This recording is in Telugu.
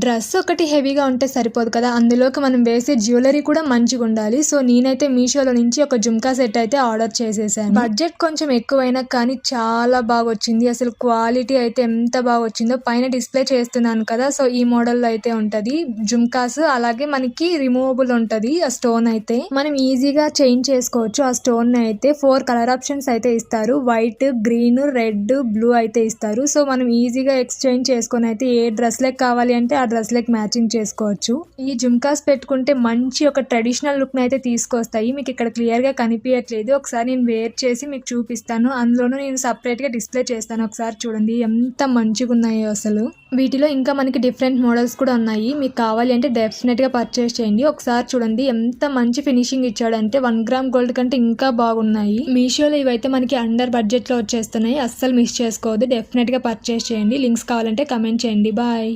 డ్రెస్ ఒకటి హెవీగా ఉంటే సరిపోదు కదా, అందులోకి మనం వేసే జ్యువెలరీ కూడా మంచిగా ఉండాలి. సో నేనైతే మీషోలో నుంచి ఒక జుమ్కా సెట్ అయితే ఆర్డర్ చేసేసాను. బడ్జెట్ కొంచెం ఎక్కువైనా కానీ చాలా బాగా వచ్చింది. అసలు క్వాలిటీ అయితే ఎంత బాగా వచ్చిందో పైన డిస్ప్లే చేస్తున్నాను కదా. సో ఈ మోడల్లో అయితే ఉంటది జుమ్కాస్. అలాగే మనకి రిమూవబుల్ ఉంటది ఆ స్టోన్ అయితే. మనం ఈజీగా చేంజ్ చేసుకోవచ్చు. ఆ స్టోన్ అయితే 4 కలర్ ఆప్షన్స్ అయితే ఇస్తారు. వైట్, గ్రీన్, రెడ్, బ్లూ అయితే ఇస్తారు. సో మనం ఈజీగా ఎక్స్చేంజ్ చేసుకొని అయితే ఏ డ్రెస్ లెక్ కావాలి అంటే ఆ డ్రెస్ లెక్ మ్యాచింగ్ చేసుకోవచ్చు. ఈ జుమ్కాస్ పెట్టుకుంటే మంచి ఒక ట్రెడిషనల్ లుక్ అయితే తీసుకొస్తాయి. మీకు ఇక్కడ క్లియర్ గా కనిపించట్లేదు, ఒకసారి నేను వేర్ చేసి మీకు చూపిస్తాను. అందులోనూ నేను సపరేట్ గా డిస్ప్లే చేస్తాను. ఒకసారి చూడండి ఎంత మంచిగా ఉన్నాయో అసలు. వీటిలో ఇంకా మనకి డిఫరెంట్ మోడల్స్ కూడా ఉన్నాయి. మీకు కావాలి అంటే డెఫినెట్ గా పర్చేస్ చేయండి. ఒకసారి చూడండి ఎంత మంచి ఫినిషింగ్ ఇచ్చాడంటే 1 గ్రామ్ గోల్డ్ కంటే ఇంకా బాగున్నాయి. మీషోలో ఇవైతే మనకి అండర్ బడ్జెట్ లో వచ్చేస్తున్నాయి. అస్సలు మిస్ చేసుకోవద్దు, డెఫినెట్ గా పర్చేస్ చేయండి. లింక్స్ కావాలంటే కమెంట్ చేయండి. బాయ్.